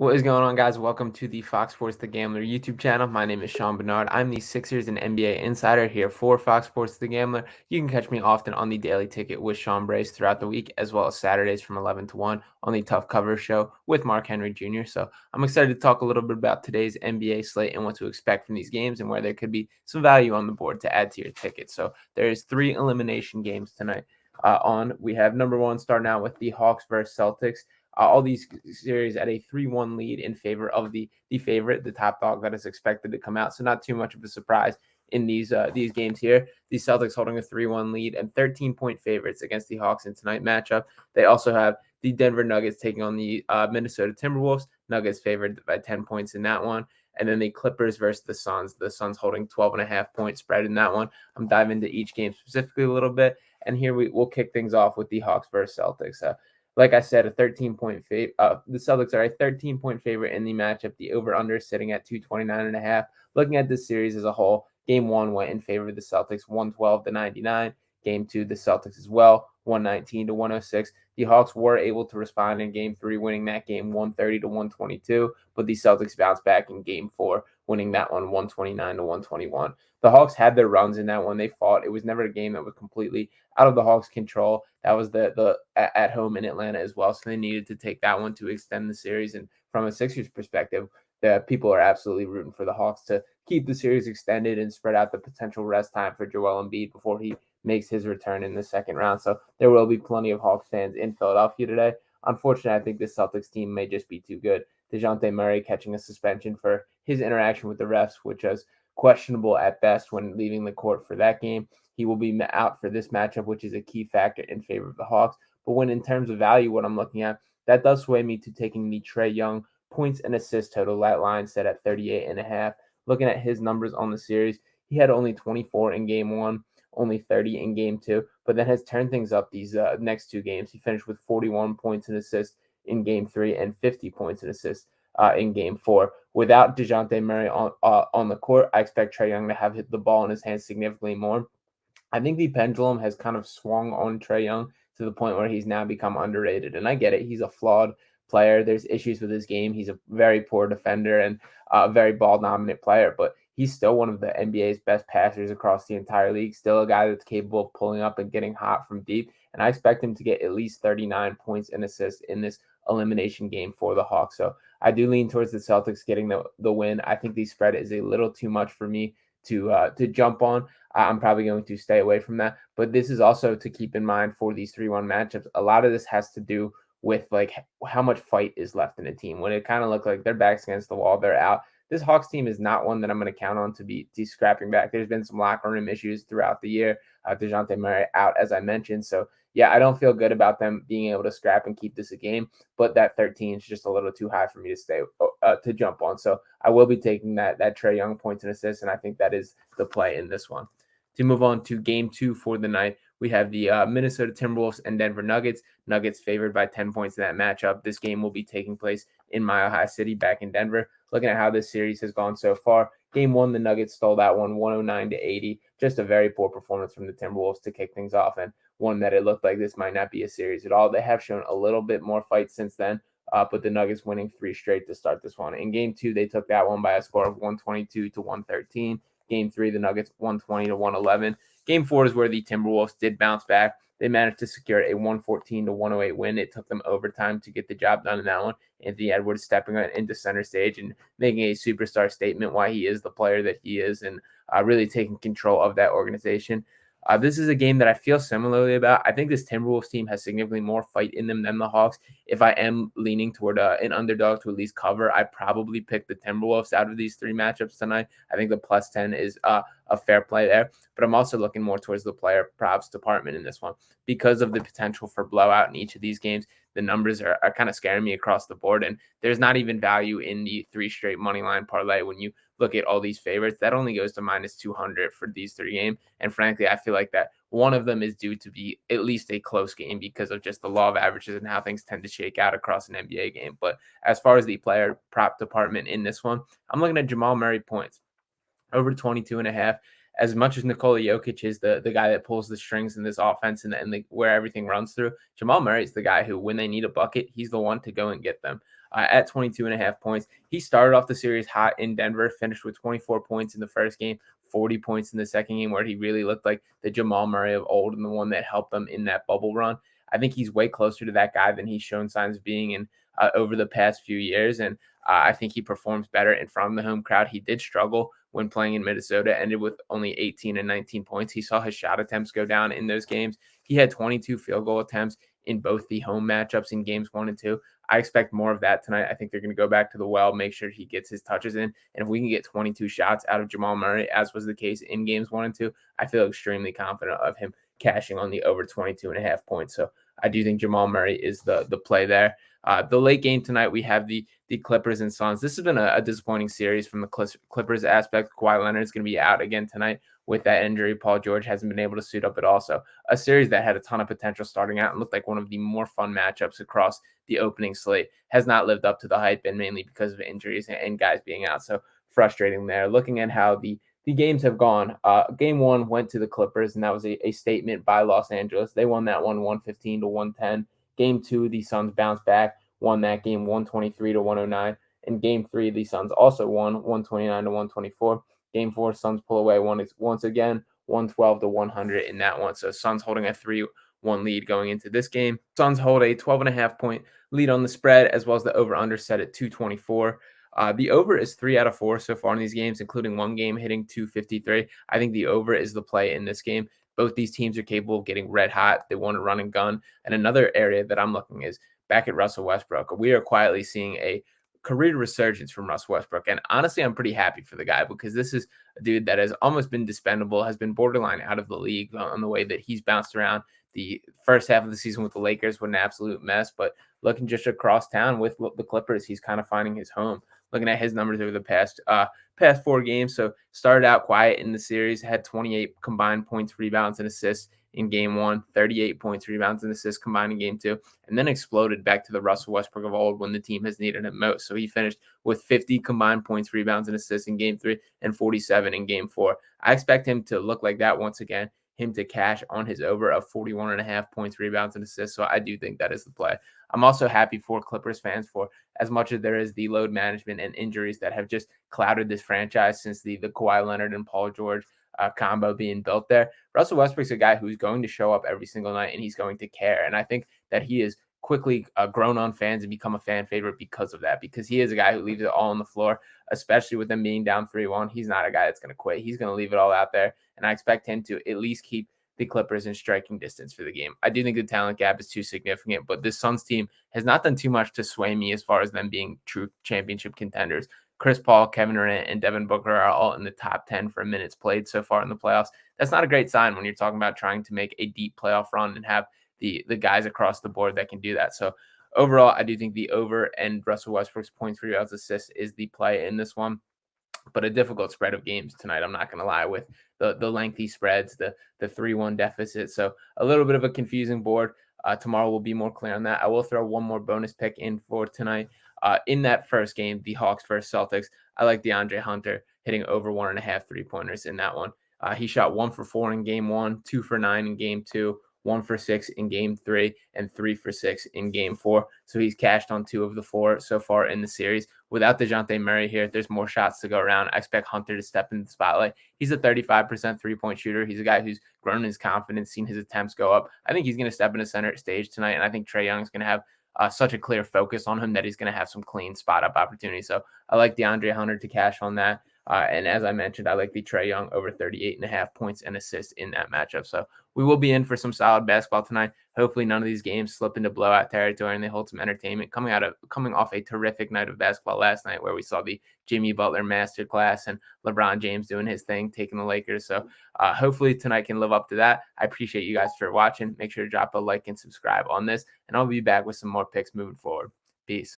What is going on, guys? Welcome to the Fox Sports The Gambler YouTube channel. My name is Sean Barnard. I'm the Sixers and NBA insider here for Fox Sports The Gambler. You can catch me often on the Daily Ticket with Sean Brace throughout the week, as well as Saturdays from 11 to 1 on the Tough Cover Show with Mark Henry Jr. So I'm excited to talk a little bit about today's NBA slate and what to expect from these games and where there could be some value on the board to add to your ticket. So there's 3 elimination games tonight on. We have number 1 starting out with the Hawks versus Celtics. All these series at a 3-1 lead in favor of the favorite, the top dog that is expected to come out. So not too much of a surprise in these games here. The Celtics holding a 3-1 lead and 13-point favorites against the Hawks in tonight's matchup. They also have the Denver Nuggets taking on the Minnesota Timberwolves. Nuggets favored by 10 points in that one. And then the Clippers versus the Suns. The Suns holding 12.5-point spread in that one. I'm diving into each game specifically a little bit. And here we'll kick things off with the Hawks versus Celtics. Like I said, a 13-point favorite. The Celtics are a 13-point favorite in the matchup. The over-under is sitting at 229.5. Looking at this series as a whole, Game 1 went in favor of the Celtics, 112-99. Game 2, the Celtics as well, 119-106. The Hawks were able to respond in Game 3, winning that game 130-122, but the Celtics bounced back in Game 4, winning that one 129-121. The Hawks had their runs in that one. They fought. It was never a game that was completely out of the Hawks' control. That was the at home in Atlanta as well, so they needed to take that one to extend the series. And from a Sixers perspective, the people are absolutely rooting for the Hawks to keep the series extended and spread out the potential rest time for Joel Embiid before he makes his return in the second round. So there will be plenty of Hawks fans in Philadelphia today. Unfortunately, I think this Celtics team may just be too good. DeJounte Murray catching a suspension for his interaction with the refs, which was questionable at best when leaving the court for that game. He will be out for this matchup, which is a key factor in favor of the Hawks. But when in terms of value, what I'm looking at, that does sway me to taking the Trae Young points and assists total. That line set at 38.5. Looking at his numbers on the series, he had only 24 in game 1, only 30 in game 2, but then has turned things up these next 2 games. He finished with 41 points and assists in game 3 and 50 points and assists in game 4. Without DeJounte Murray on the court, I expect Trae Young to have hit the ball in his hands significantly more. I think the pendulum has kind of swung on Trae Young to the point where he's now become underrated. And I get it. He's a flawed player. There's issues with his game. He's a very poor defender and a very ball-dominant player, but he's still one of the NBA's best passers across the entire league, still a guy that's capable of pulling up and getting hot from deep. And I expect him to get at least 39 points and assists in this elimination game for the Hawks. So I do lean towards the Celtics getting the win. I think the spread is a little too much for me to jump on. I'm probably going to stay away from that. But this is also to keep in mind for these 3-1 matchups. A lot of this has to do with like how much fight is left in a team. When it kind of looked like their backs against the wall, they're out. This Hawks team is not one that I'm going to count on to be scrapping back. There's been some locker room issues throughout the year. DeJounte Murray out, as I mentioned. So, yeah, I don't feel good about them being able to scrap and keep this a game. But that 13 is just a little too high for me to jump on. So I will be taking that Trae Young points and assists, and I think that is the play in this one. To move on to game 2 for the night, we have the Minnesota Timberwolves and Denver Nuggets. Nuggets favored by 10 points in that matchup. This game will be taking place in Mile High City back in Denver. Looking at how this series has gone so far, game 1, the Nuggets stole that one 109-80. Just a very poor performance from the Timberwolves to kick things off, and one that it looked like this might not be a series at all. They have shown a little bit more fight since then, but the Nuggets winning 3 straight to start this one. In game 2, they took that one by a score of 122-113. Game 3, the Nuggets 120-111. Game 4 is where the Timberwolves did bounce back. They managed to secure a 114-108 win. It took them overtime to get the job done in that one. Anthony Edwards stepping into center stage and making a superstar statement why he is the player that he is and really taking control of that organization. This is a game that I feel similarly about. I think this Timberwolves team has significantly more fight in them than the Hawks. If I am leaning toward an underdog to at least cover, I probably pick the Timberwolves out of these 3 matchups tonight. I think the plus 10 is a fair play there. But I'm also looking more towards the player props department in this one because of the potential for blowout in each of these games. The numbers are kind of scaring me across the board, and there's not even value in the 3 straight money line parlay when you look at all these favorites. That only goes to minus 200 for these 3 games. And frankly, I feel like that one of them is due to be at least a close game because of just the law of averages and how things tend to shake out across an NBA game. But as far as the player prop department in this one, I'm looking at Jamal Murray points over 22.5. As much as Nikola Jokic is the guy that pulls the strings in this offense and where everything runs through, Jamal Murray is the guy who, when they need a bucket, he's the one to go and get them. at 22.5 points. He started off the series hot in Denver, finished with 24 points in the first game, 40 points in the second game, where he really looked like the Jamal Murray of old and the one that helped them in that bubble run. I think he's way closer to that guy than he's shown signs of being in over the past few years. And I think he performs better in front of the home crowd. He did struggle when playing in Minnesota, ended with only 18 and 19 points. He saw his shot attempts go down in those games. He had 22 field goal attempts in both the home matchups in games 1 and 2. I expect more of that tonight. I think they're going to go back to the well, make sure he gets his touches in. And if we can get 22 shots out of Jamal Murray, as was the case in games 1 and 2, I feel extremely confident of him cashing on the over 22.5 points. So I do think Jamal Murray is the play there. The late game tonight, we have the Clippers and Suns. This has been a disappointing series from the Clippers aspect. Kawhi Leonard is going to be out again tonight with that injury. Paul George hasn't been able to suit up at all. So a series that had a ton of potential starting out and looked like one of the more fun matchups across the opening slate has not lived up to the hype, and mainly because of injuries and guys being out. So frustrating there. Looking at how the games have gone, game 1 went to the Clippers, and that was a statement by Los Angeles. They won that one 115-110. Game 2, the Suns bounced back, won that game 123-109. In game 3, the Suns also won 129-124. Game 4, Suns pull away once again, 112-100 in that one. So Suns holding a 3-1 lead going into this game. Suns hold a 12.5-point lead on the spread, as well as the over-under set at 224. The over is 3 out of 4 so far in these games, including one game hitting 253. I think the over is the play in this game. Both these teams are capable of getting red hot. They want to run and gun. And another area that I'm looking is back at Russell Westbrook. We are quietly seeing a career resurgence from Russell Westbrook. And honestly, I'm pretty happy for the guy, because this is a dude that has almost been dispendable, has been borderline out of the league on the way that he's bounced around. The first half of the season with the Lakers was an absolute mess, but looking just across town with the Clippers, he's kind of finding his home. Looking at his numbers over the past 4 games. So started out quiet in the series, had 28 combined points, rebounds, and assists in game 1, 38 points, rebounds, and assists combined in game 2, and then exploded back to the Russell Westbrook of old when the team has needed him most. So he finished with 50 combined points, rebounds, and assists in game 3 and 47 in game 4. I expect him to look like that once again, him to cash on his over of 41.5 points, rebounds, and assists. So I do think that is the play. I'm also happy for Clippers fans, for as much as there is the load management and injuries that have just clouded this franchise since the Kawhi Leonard and Paul George combo being built there. Russell Westbrook's a guy who's going to show up every single night, and he's going to care. And I think that he is quickly grown on fans and become a fan favorite because of that, because he is a guy who leaves it all on the floor, especially with them being down 3-1. He's not a guy that's going to quit. He's going to leave it all out there. And I expect him to at least keep the Clippers in striking distance for the game. I do think the talent gap is too significant, but this Suns team has not done too much to sway me as far as them being true championship contenders. Chris Paul, Kevin Durant, and Devin Booker are all in the top 10 for minutes played so far in the playoffs. That's not a great sign when you're talking about trying to make a deep playoff run and have the guys across the board that can do that. So overall, I do think the over and Russell Westbrook's points, rebounds, assists is the play in this one. But a difficult spread of games tonight, I'm not going to lie, with the lengthy spreads, the 3-1 deficit. So a little bit of a confusing board. Tomorrow will be more clear on that. I will throw one more bonus pick in for tonight. In that first game, the Hawks versus Celtics, I like DeAndre Hunter hitting over 1.5 3-pointers in that one. He shot 1 for 4 in game 1, 2 for 9 in game 2, 1 for 6 in game 3, and 3 for 6 in game 4. So he's cashed on 2 of the 4 so far in the series. Without DeJounte Murray here, there's more shots to go around. I expect Hunter to step in the spotlight. He's a 35% three-point shooter. He's a guy who's grown his confidence, seen his attempts go up. I think he's going to step in the center stage tonight, and I think Trae Young is going to have such a clear focus on him that he's going to have some clean spot-up opportunities. So I like DeAndre Hunter to cash on that. And as I mentioned, I like the Trae Young over 38.5 points and assists in that matchup. So we will be in for some solid basketball tonight. Hopefully none of these games slip into blowout territory and they hold some entertainment. Coming off a terrific night of basketball last night, where we saw the Jimmy Butler masterclass and LeBron James doing his thing, taking the Lakers. So hopefully tonight can live up to that. I appreciate you guys for watching. Make sure to drop a like and subscribe on this, and I'll be back with some more picks moving forward. Peace.